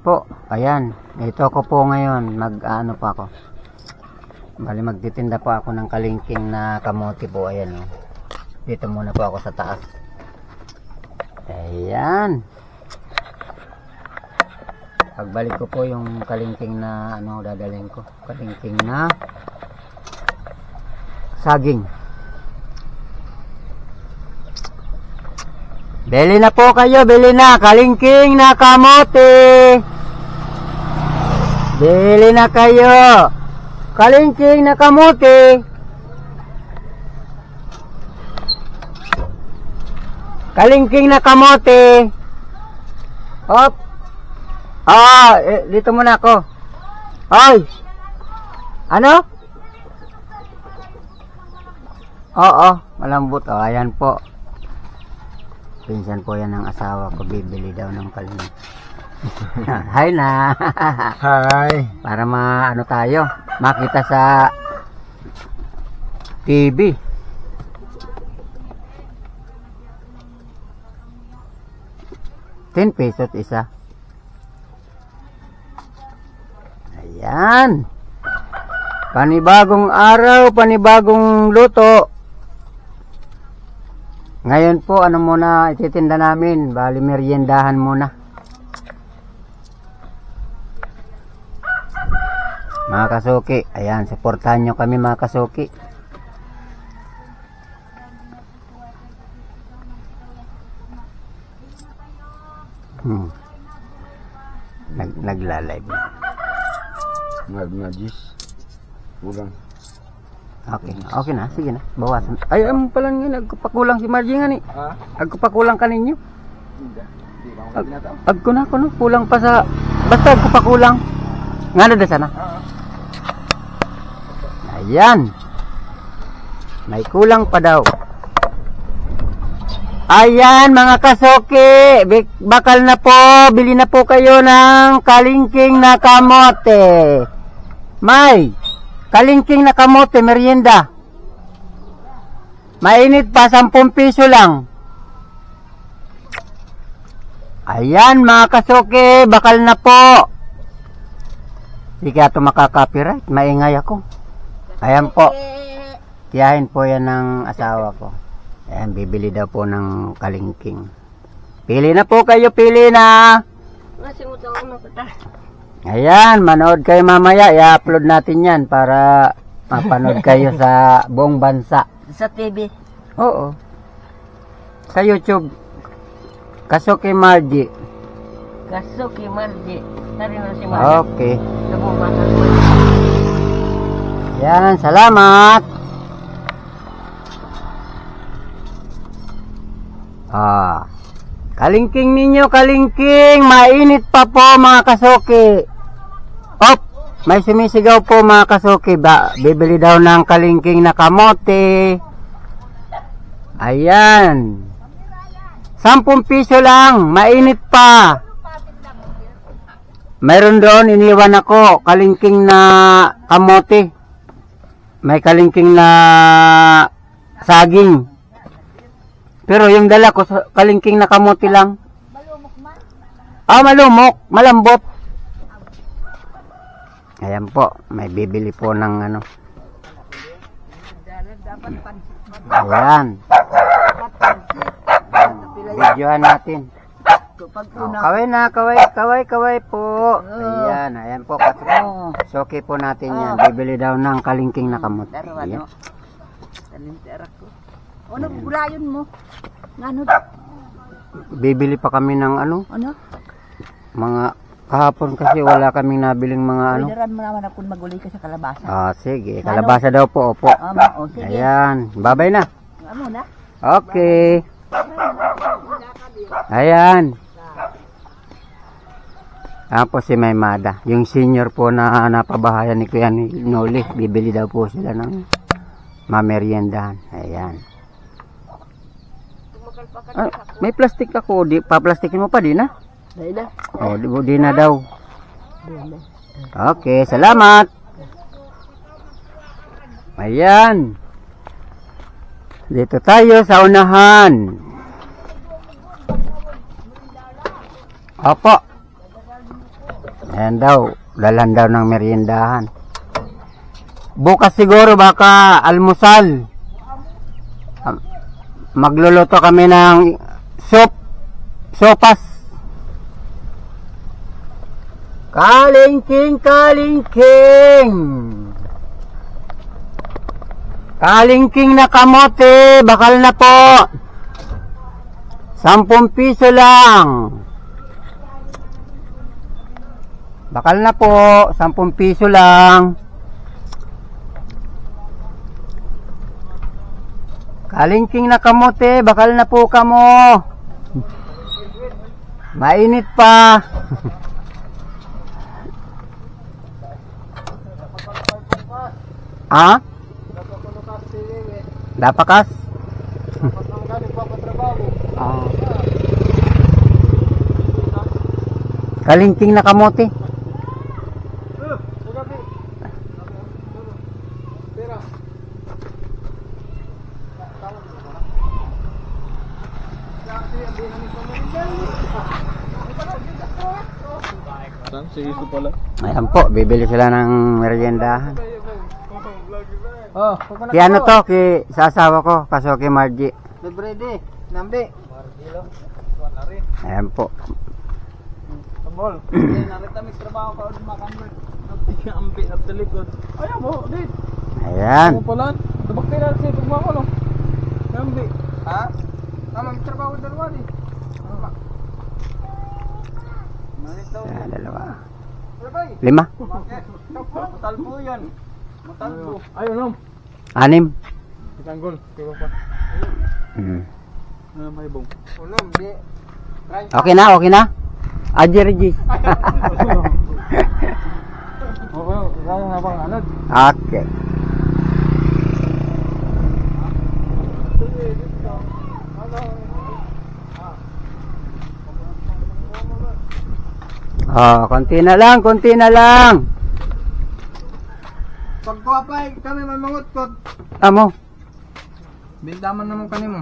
po. Ayan. Ito ko po ngayon. Mag-ano pa ako. Bali magtitinda po ako ng kalingking na kamote po. Ayan o. Dito muna po ako sa taas. Ayan. Pagbalik ko po yung kalingking na ano dadalhin ko. Kalingking na saging. Bili na po kayo, bili na. Kalingking na kamote. Bili na kayo. Kalingking na kamote. Kalingking na kamote. Hop. Dito muna ako. Ay. Ano? Oo, malambot. Ayan po. Pinsan po yan ng asawa ko, bibili daw ng kalingking. Hi na. Hi. Para maano tayo, makita sa TV. ₱10 isa. Ayan. Panibagong araw, panibagong luto. Ngayon po, ano muna ititinda namin? Bali, meriendahan muna. Mga kasuki, ayan, supportahan nyo kami mga kasuki. Nagla-live. Nagis. Ulang. Okay na, sige na, bawasan. Ay, pala nga, nagpakulang si Margie nga ni. Ha? Agpakulang ka ninyo. Hindi. Hindi ba ako Ag binataw? agko na ko no, kulang pa sa, basta agpakulang. Nga na sana. Ayan. May kulang pa daw. Ayan mga kasuki, bakal na po, bili na po kayo ng kalingking na kamote. May kalingking na kamote, merienda. Mainit pa, ₱10 lang. Ayan mga kasuki, bakal na po. Hindi kaya ito makaka-copyright, maingay ako. Ayan po. Tiyahin po yan ng asawa ko. Ayan, bibili daw po ng kalingking. Pili na po kayo, pili na. Ayan, manood kayo mamaya. I-upload natin yan para mapanood kayo sa buong bansa. Sa TV. Oo. Sa YouTube. Kasuki Margie. Kasuki Margie. Tari na si Margie. Okay. Nabumatan ko. Ayan, salamat. Kalingking ninyo, kalingking. Mainit pa po mga kasuki. Op, may sumisigaw po mga kasuki. Bibili daw ng kalingking na kamote. Ayan. ₱10 lang. Mainit pa. Mayroon doon, iniwan ako. Kalingking na kamote. May kalingking na saging. Pero yung dala ko, kalingking na kamote lang. Malumok man? Malumok. Malambot. Ayan po. May bibili po ng ano. Ayan. Videohan natin. Kaway po. Ayan po. Soki po natin yan. Bibili daw ng kalingking na kamote. Ayan. Ano gulayon mo? Ano? Bibili pa kami ng ano? Ano? Mga kahapon kasi wala kaming nabiling mga ano. Pwederan mo naman ako magulay ka sa kalabasa. Sige. Kalabasa daw po. Opo. Sige. Ayan. Babay na. Ano na? Okay. Ayan. Tapos si Maymada. Yung senior po na napabahayan ni Kuya Noli. Bibili daw po sila ng mameriendahan. Ayan. May plastic ako. Paplastikin mo pa din na? Dahil na. Di na daw. Okay, salamat. Ayan. Dito tayo sa unahan. Opo. Ayan daw, dalhan daw ng meriendahan. Bukas siguro baka almusal. Magluluto kami ng sopas. Kalingking, kalingking. Kalingking na kamote, bakal na po. 10 piso lang. Bakal na po, 10 piso lang. Kalingking na kamote, bakal na po kamo. Mainit pa. Ah? Dapakas? Ah. Kalingking na kamote. Ayan po, bibili sila ng meriendahan. Oh, Ki ano to, ki sa asawa ko, kaso ki Margie. Ready, nambi. Ayan po. Tambol. Narita mi trabaho ka ulit makamber. Ambi at talikod. Ayaw mo, dit. Ayan. Pala, tabak tayo na siya pagmako no. Nambi. Ha? Tama, may trabaho dalawa ni. Ayan, dalawa. Sabay. 5. Matalbo yan. Matalbo. Ayaw no. 6. Itanggol. Kaya pa. May bong. Unom, di. Okay na, okay na. Aji Regis. Oo, kaya nga bang anod. Okay. Oh, konti na lang, konti na lang. Pagkuha pa kami mamangutkot. Amo. Bintaman naman kanimo.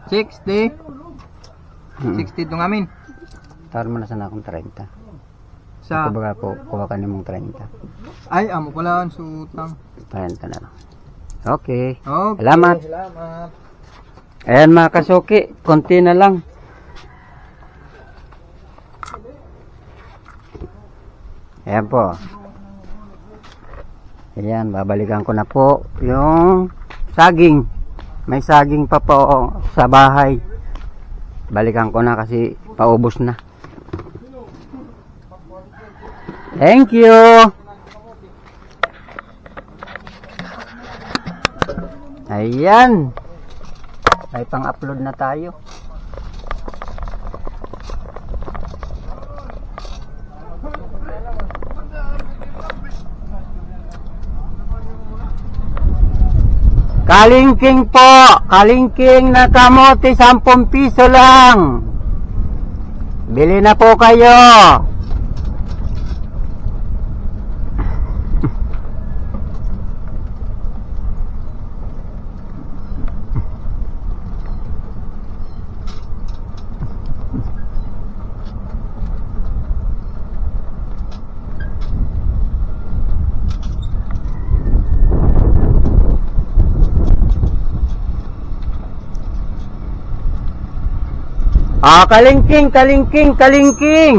60. 60 itong amin. Tawar mo na sana akong 30. Sa Kumbaga po, kuha ka nimong 30. ay amo pala ang sutang. 30 na lang. Okay. Okay. Salamat. Salamat. Ayan mga kasuki, konti na lang. Ayan po. Ayan, babalikan ko na po yung saging. May saging pa po sa bahay. Balikan ko na kasi paubos na. Thank you. Ayan. May pang-upload na tayo. Kalingking po. Kalingking na kamote, 10 piso lang. Bili na po kayo. Ah, kalingking, kalingking, kalingking.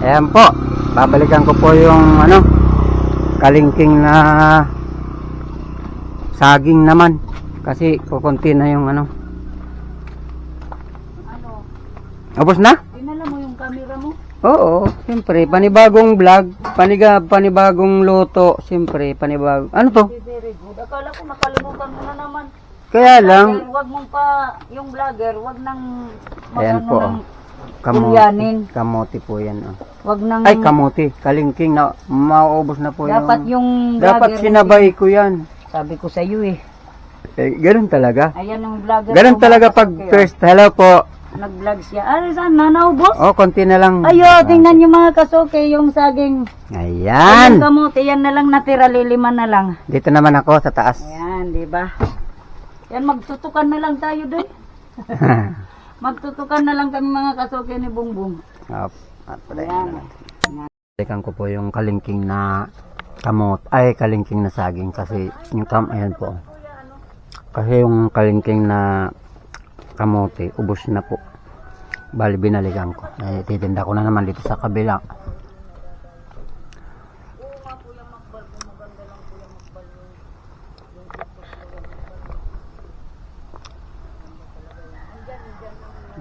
Ayan po. Babalikan ko po yung ano, kalingking na saging naman. Kasi kukunti na yung ano. Tapos na? Dinala mo yung camera mo? Oo, siyempre. Panibagong vlog, panibagong luto. Siyempre, panibagong. Ano to? Very good. Akala ko nakalimutan mo na naman. Kaya lang, Wag mong pa, yung vlogger, wag nang ayan mag-ano po. ng Kamote. Kamote po yan. Oh. wag nang, Ay, kamote. Kalingking na mauubos na po dapat yung... yung Dapat vlogger, sinabay ko yan. sabi ko sa iyo eh. Ganun talaga. Ayan yung vlogger. Ganun ko, talaga bakit pag kayo? first. Hello po. Nag-vlog siya. Ay, saan? Nanaubos? Oh, konti na lang. Ayo, tingnan yung mga kasuke, yung saging. Ayan. Ayan. Kamote, yan na lang natira, liliman na lang. Dito naman ako sa taas. Ayan, di ba? Yan, magtutukan na lang tayo doon. Magtutukan na lang kami mga kasuke ni Bungbong. At patayin na natin. Balikan ko po yung kalingking na kalingking na saging kasi yung ayan po. Kasi yung kalingking na kamote, ubos na po. Bali binalikan ko. Titinda ko na naman dito sa kabila.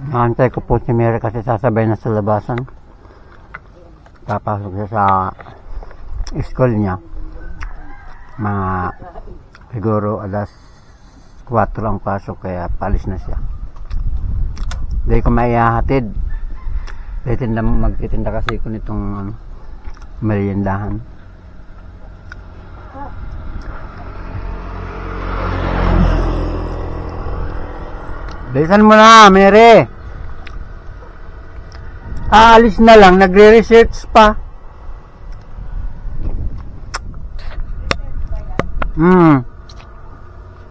Naantay ko po si Mary kasi sasabay na sa labasan. Papasok siya sa school niya. Mga siguro alas 4 ang pasok kaya palis na siya. Hindi ko maihahatid. Magtitinda kasi ko nitong meriendahan. Bilisan mo na, Mary. Aalis na lang, nagre-research pa.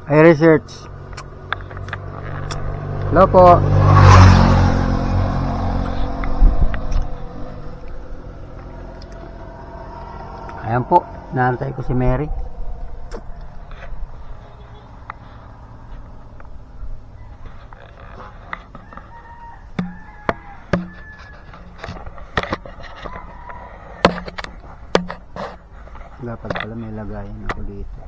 Ay research. Hello po. Ayan po, naantay ko si Mary. Dapat pala may lagayan ako dito.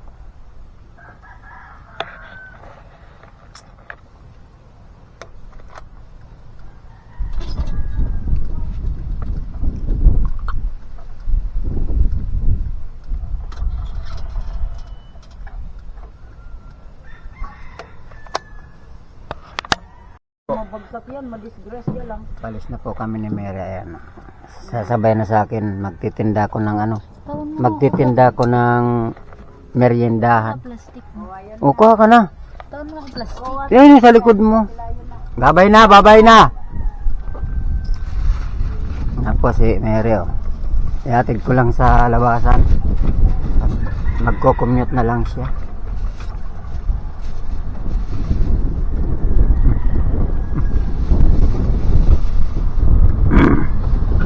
Mabagsak yan, madisgrasya lang. Palis na po kami ni Mary. Ayan. Sasabay na sa akin. Magtitinda ko ng Magtitinda ko ng meriendahan. Plastic. O, kuha ka na. Taon mo ang plastic. Yan yung sa likod mo. Babay na, babay na. Ako si Mary, oh. Ihatid ko lang sa labasan. Magko-commute na lang siya.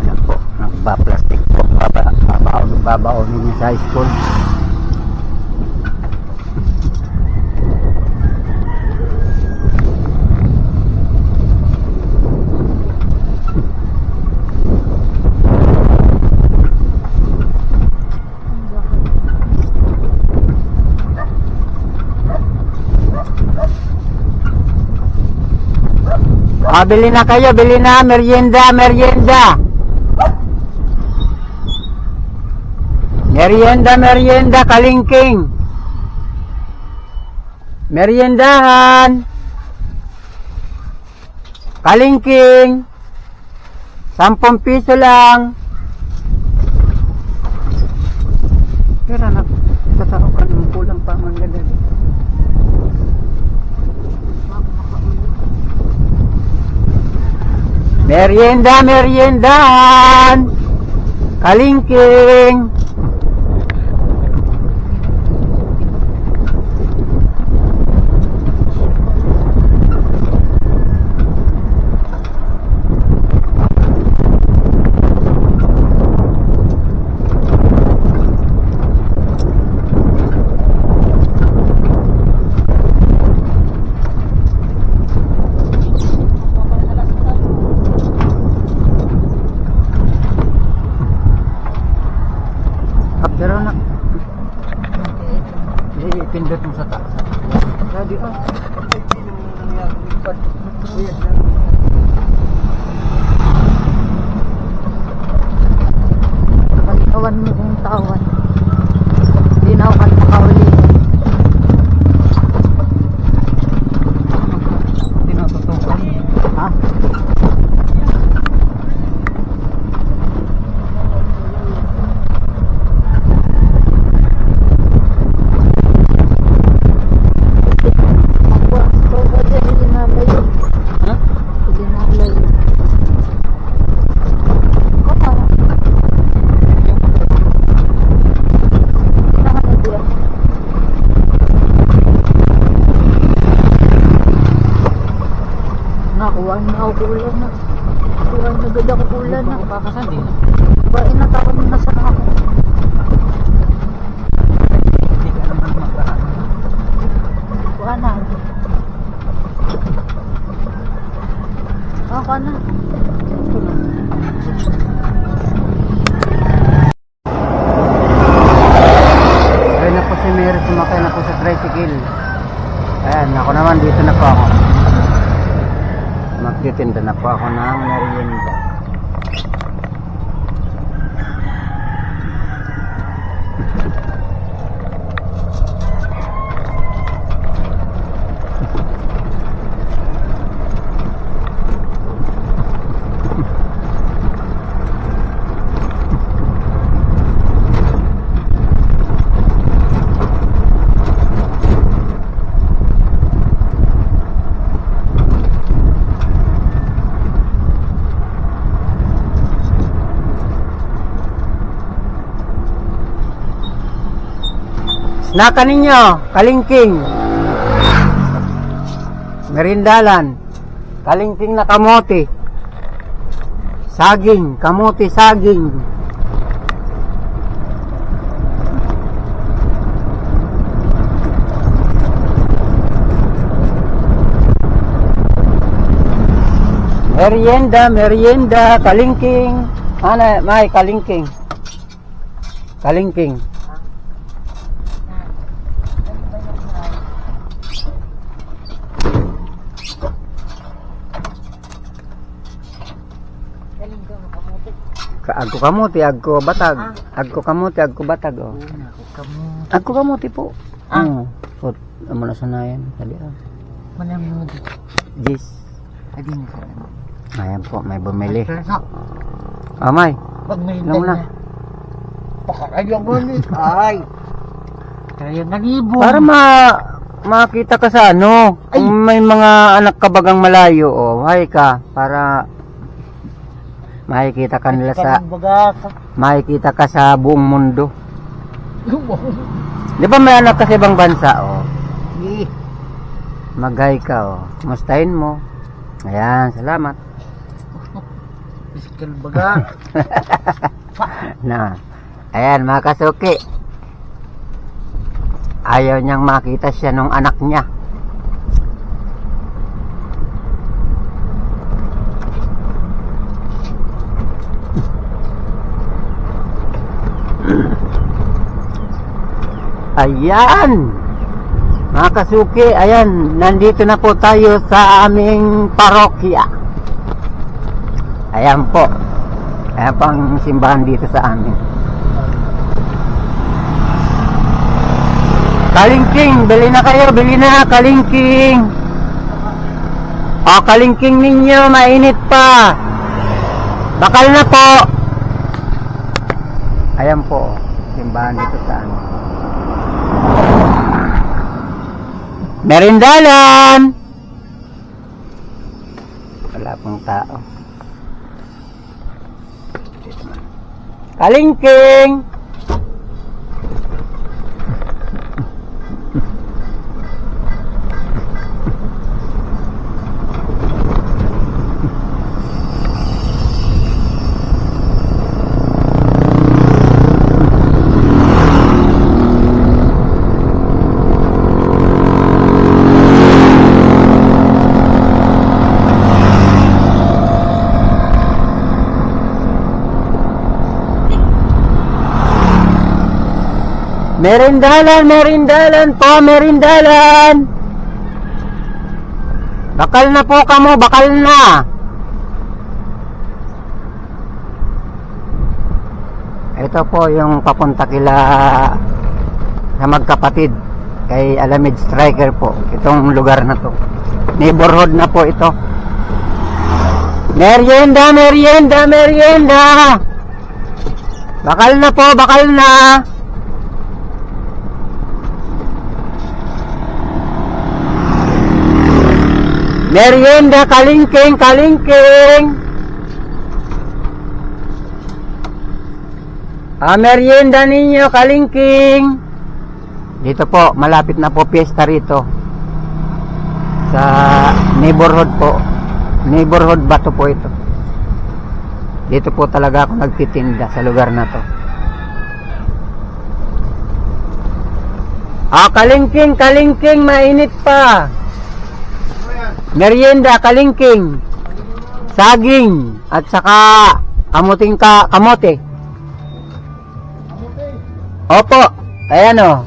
Ayan po, nagba-plastic po. Babaonin niya sa school. Bili na kayo, bili na, merienda, merienda. Merienda, merienda, kalingking. Meriendahan. Kalingking. 10 piso lang. Pero nagtatarokan ng kulang pa man gadal. Merienda, meriendahan. Kalingking. Pero na pindot mo sa taas. Jadi pa. Kawan mo kung tawan. Hindi na ako makahuli. Tinututukan. Ha? Nakuha na ako ulan na. Buwan na ganda ko ulan na. Kakasan din. Ba, inatakot mo na sa ako. Hindi ka naman magkahan. Buwan na. Ako na. Ayun na po si Mary, sumakay na po sa tricycle. Ayan, ako naman dito na po ako. Magtitinda na po ako ng merienda. Snacka ninyo, kalingking. Merindalan. Kalingking na kamote. Saging, kamote, saging. Merienda, merienda, kalingking. Ano, may kalingking. Kalingking. Agko kamote, agko batag. Agko kamote, agko batag. Oh. Agko kamote po. So, amo na sanayan. Dali ah. Manang mo dito. Jis. Ay, di na ka. Ayan po, may bumili. May. Pag may Alam mo na. Pakakayang mo ni. Ay. Kaya nag-ibon. Para makita ka sa ano. Kung may mga anak ka bagang malayo, oh, hay ka. Para makikita ka nila sa makikita ka sa buong mundo. Di ba may anak ka sa ibang bansa, oh? Mag-hi ka, oh. Mustahin mo. Ayan, salamat. Physical baga. Na. Ayan, mga kasuki. Ayaw niyang makita siya nung anak niya. Ayan, mga kasuki, ayan, nandito na po tayo sa aming parokya. Ayan po. Ayan po ang simbahan dito sa amin. Kalingking, bili na kayo, bili na, kalingking. O, kalingking ninyo, mainit pa. Bakal na po. Ayan po, simbahan dito sa amin. Merindalan. Wala pong tao. Kalingking. Merindalan, merindalan po, merindalan. Bakal na po kamo, bakal na. Ito po yung papunta kila sa magkapatid kay Alamid Striker po. Itong lugar na to. Neighborhood na po ito. Merienda, merienda, merienda. Bakal na po, bakal na. Merienda, kalingking, kalingking. Merienda ninyo, kalingking. Dito po, malapit na po piyesta rito. Sa neighborhood po. Neighborhood ba to po ito? Dito po talaga ako nagtitinda sa lugar na to. Kalingking, kalingking, mainit pa. Merienda, kalingking. Saging, at saka kamote. Opo, ayan o.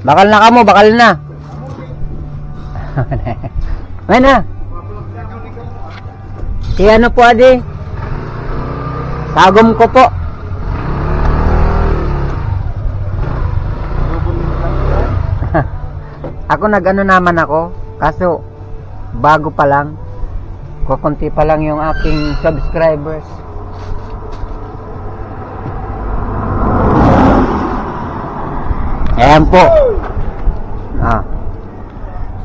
Bakal na kamo, bakal na. May na. Kaya ano po adi? Sagom ko po. Ako nag-ano naman ako, kaso bago pa lang. Kukunti pa lang yung aking subscribers. Ayan po.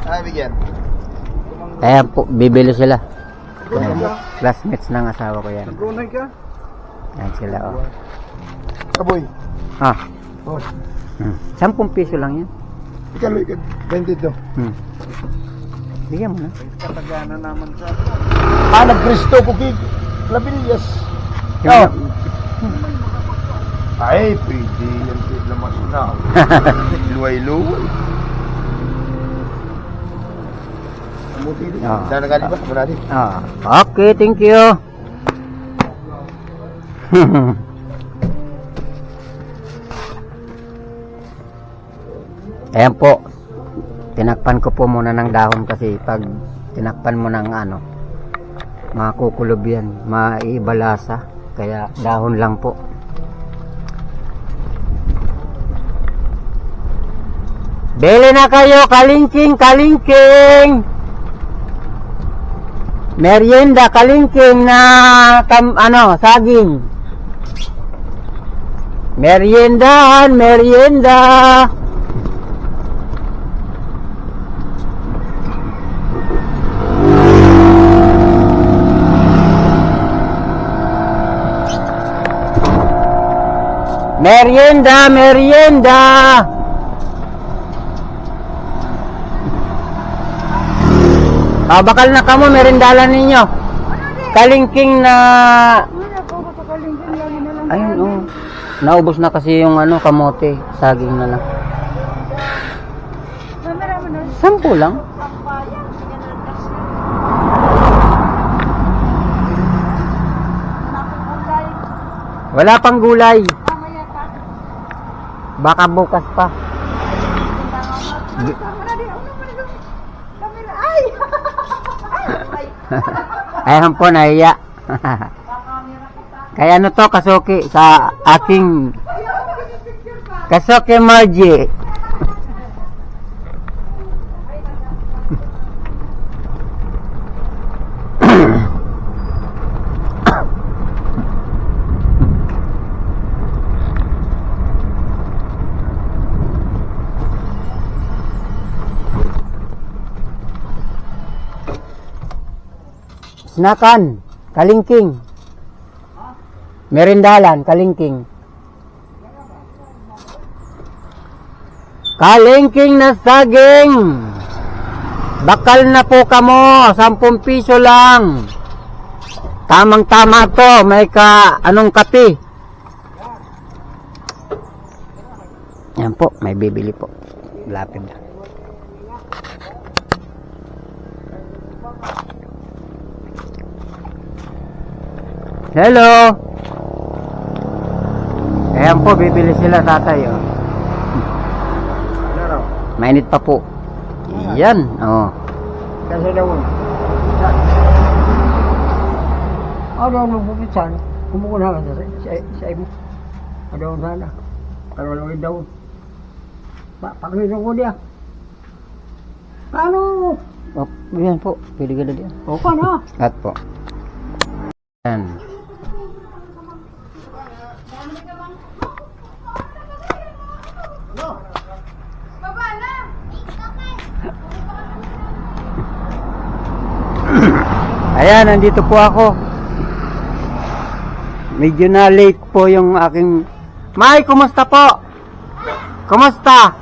Ay, bigyan. Ayan po, bibili sila. Ayan. Classmates ng asawa ko yan. Brunei ka? Ayan sila, oh. Kaboy. Oh. 10 piso lang yan. Ikaw, 22. Bigyan mo na. Katagana naman sa... Nag-Cristo ko kay Labillas. Yung- Ay, pwede yan kay lamas na. Luway-luway. Kamuti din. Oo. Saan nagali ba? Muna din. Okay, thank you. Ayan po. Tinakpan ko po muna ng dahon kasi pag tinakpan mo ng makukulob yan, maibalasa. Kaya dahon lang po. Bili na kayo, kalingking, kalingking. Merienda, kalingking na saging. Meriendahan, merienda. Merienda, merienda. Bakal na kamo, merindalan ninyo. Kalingking na... Ayun, oh. Naubos na kasi yung kamote. Saging na lang. 10 lang. Wala pang gulay. Baka bukas pa. Ayan po, nahiya. Kaya to, kasuki sa aking kasuki Margie. Snakan, kalingking. Merindalan, kalingking. Kalingking na saging. Bakal na po kamo, 10 piso lang. Tamang-tama to, may kape. Yan po, may bibili po. Lapid na. Hello. Ayan po, bibili sila tatay. Oh. Mainit pa po. Yan. Oh. Kasi daw. Ano pupisan? Kumukuna ka sa imo. Ano sana? Ano lang daw. Pakinggan ko dia. Ano? Oh, yan po. Pili ka na diyan. O pa na. At po. Yan. Ayan, nandito po ako. Medyo na late po yung aking... May, kumusta po? Kumusta?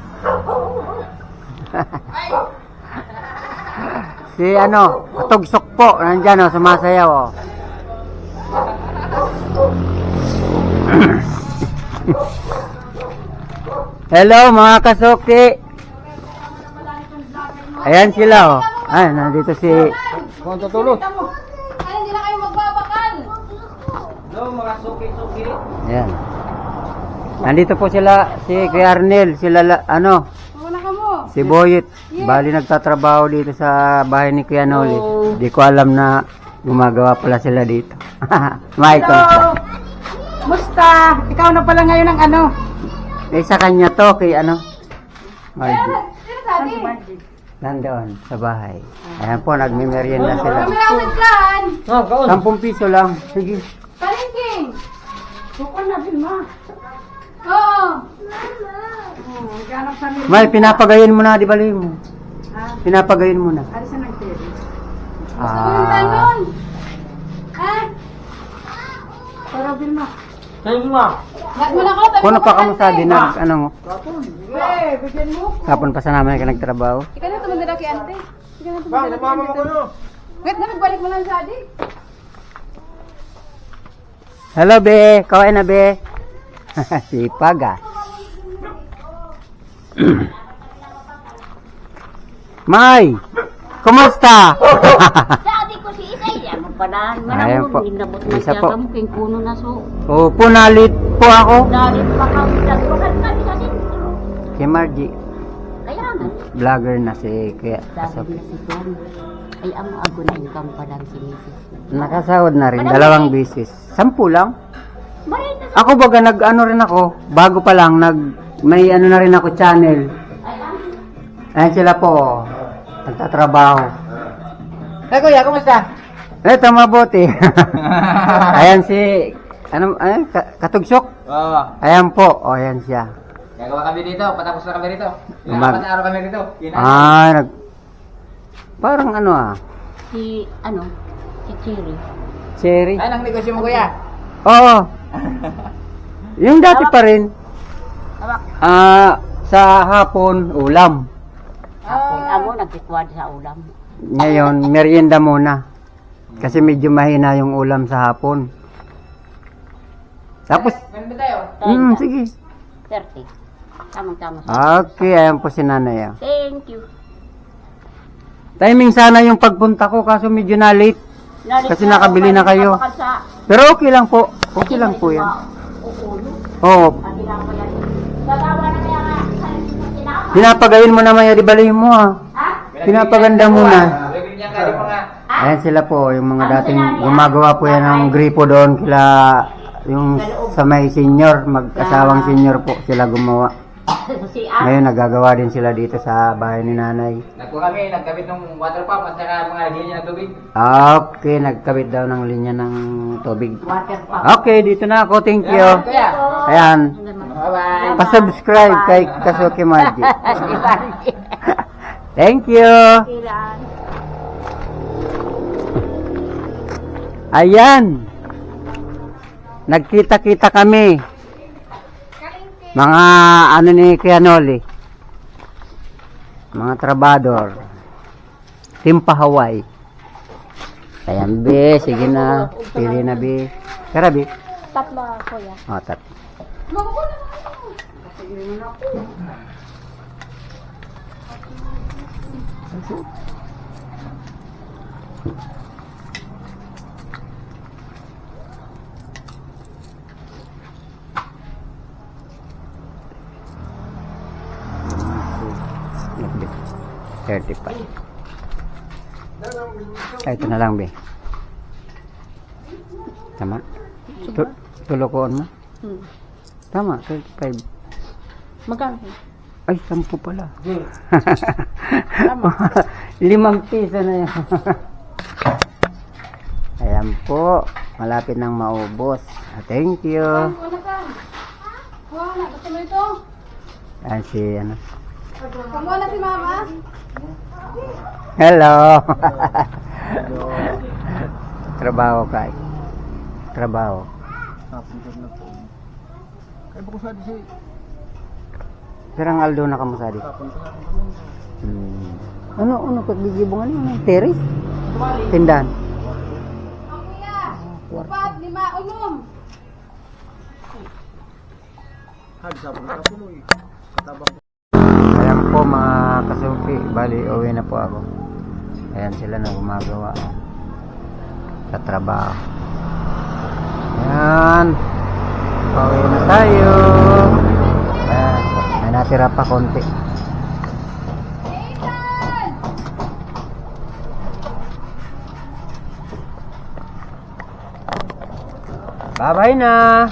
Si tugsok po, nandyan sumasayaw Hello mga kasuki. Ayan sila oh. Ay, nandito si Kung tutulot. Ay, hindi na kayo magbabakal. No, mga suki-suki. Ayan. Nandito po sila si Kuya Arnel, sila ano, Wala ka mo. si Boyet. Bali nagtatrabaho dito sa bahay ni Kuya Noli. Di ko alam na gumagawa pala sila dito. Michael. Musta? Ikaw na pala ngayon ang ano? Eh sa kanya to kay ano? Margie. Sino sabi? Nandoon sa bahay. Ayan po, nagme-merienda sila. Kami lang nagkaan. 10 piso lang. Sige. Palengking. Bukol na, Vilma. Oo. Ganap sa nila. May, pinapagayin mo na, di bali mo. Pinapagayin mo na. Ano sa nagtiri? Ah, Tanon. Ha? Para Vilma. Sa'yo mo. Lahat mo na ko. kuno pa kamusta din nag ano mo? Eh, bigyan mo. Kapon pa sa namin ka nagtrabaho. Ikaw na tumanda kay ante. Ikaw na Bang, tumanda mama mo ko no. Wait, nagbalik mo lang sa adi. Hello be, kaway na be. Sipag ah. May, kumusta? Sabi ko si Isay, ano pa na, Ayan po. manamon, hinabot na Isa siya po. kamo, king kuno na so. Opo, nalit po ako. Dahil pa kami, nagruhan kami sa sentro. Kay Margie, Kaya nga, vlogger na si Kuya dahil Kasok. na si Juan, ay ang ago na income pa lang si Mrs. Nakasahod na rin, 2 bisis. 10 lang. Maray na Ako baga nag-ano rin ako, bago pa lang, may ano na rin ako channel. Ayan sila po, nagtatrabaho. Eh kuya, kumusta? Eto, mabuti. Ayan si, Katugsok. Oo. Ayan po, o ayan siya. Gagawa kami dito, patapos na kami dito. Ilang Mag- apat na araw kami dito. Parang ano si, ano, si Chiri. cherry. Ay, nang negosyo mo kuya. Oo. Yung dati pa rin. Sa hapon, ulam. Ako, amo, nagkikwad sa ulam. Ngayon, merienda muna. Kasi medyo mahina yung ulam sa hapon. Tapos, Meron ba tayo? sige. 30. Tamang-tama sa. Okay, ayan po si nanay. Thank you. Timing sana yung pagpunta ko, kaso medyo na late. Kasi nakabili na kayo. Sa, Pero okay lang po. Okay lang po yan. Uulo. Oo. Pati lang ko yan. Gagawa na kaya nga, sinapa. Pinapagayin mo naman yung ibalik mo Ha? Pinapaganda mo na. Bigyan niya kayo mga... Ayan sila po, yung mga dating gumagawa po yan ng gripo doon. Kila yung sa may senior, mag-asawang senior po sila gumawa. Si An. Ngayon nagagawa din sila dito sa bahay ni nanay. Nagkabit ng water pump at saka mga linya ng tubig. Okay, nagkabit daw ng linya ng tubig. Water pump. Okay, dito na ako. Thank you. Kuya. Ayan. Bye-bye. Pa-subscribe kay Kasuki Margie. Si Margie. Thank you. Kailan? Ayan. Nagkita-kita kami. Mga ano ni Kuya Noli. Mga trabador. Team pa Hawaii. Ayan, be. Sige na. Pili na, be. Kara, be. Tatlo ako yan. O, tat. Nagbi. 35. Ay, ito na lang, be. Tama? Tulokoon mo? Tama, 35. Magkano? Ay, 10 pala. 5 piso na yan. Ayan po. Malapit nang maubos. Thank you. Wala ka. Wala, gusto mo ito? Ayan si, ano. Kamu na si mama? Hello. Trabaho kay. Trabaho. Kaya ba ko sa si Pirang Aldo na kamusadi. Ano pagbigibungan yun? Teres? Tindahan. Kuya. 4, 5, unom. hadi sa puno eh. Ayan po mga kasuki, bali uwi na po ako. Ayan sila na gumagawa sa trabaho. Ayan, pauwi na tayo. Ayan, may natira pa konti. Bye-bye na.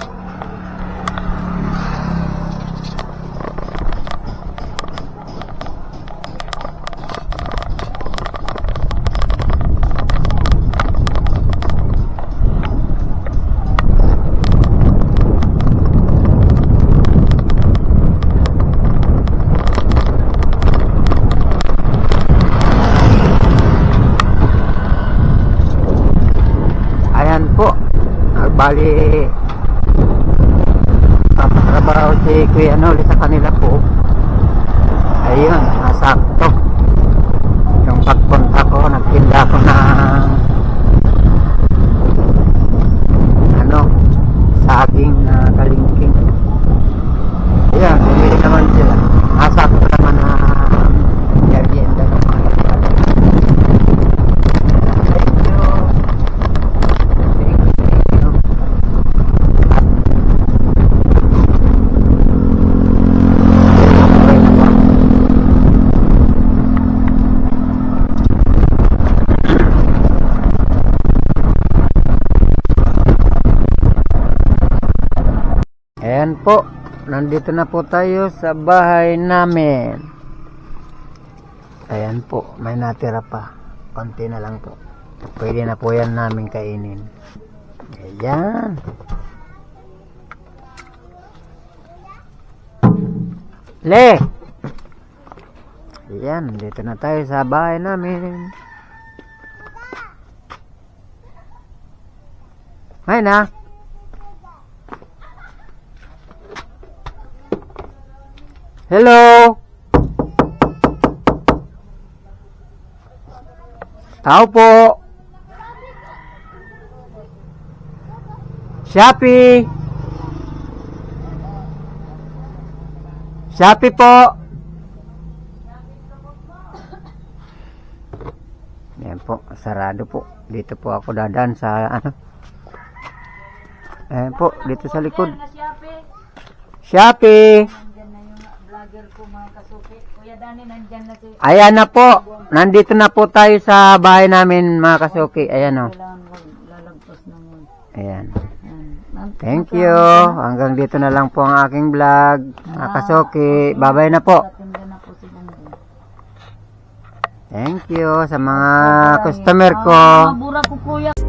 Ayan po. Bali trabaho si Kuya Noli sa kanila po. Ayun, nasakto. Yung pagpunta ko, nagtinda ko ng saging na kalingking. Ayan, bumili naman sila. Nasakto naman na merienda ng mga kapatid. Thank you. Ayan po, nandito na po tayo sa bahay namin. Ayan po, may natira pa. Konti na lang po. Pwede na po yan namin kainin. Ayan. Le! Ayan, nandito na tayo sa bahay namin. Hay na. Hello. Tao po. Shopee. Shopee po. Yan po, sarado po. Dito po ako dadaan sa Ayan po, dito sa likod. Shopee. Vlogger ko mga kasuki. Kuya Dani, nandyan na si... Ayan na po. Nandito na po tayo sa bahay namin mga kasuki. Ayan o. Kailangan maglalagpas naman. Ayan. Yan. Thank you. Hanggang dito na lang po ang aking vlog. Mga kasuki. Bye-bye na po. Tatinda na po si Bongbong. Thank you sa mga customer ko. Mabura ko kuya.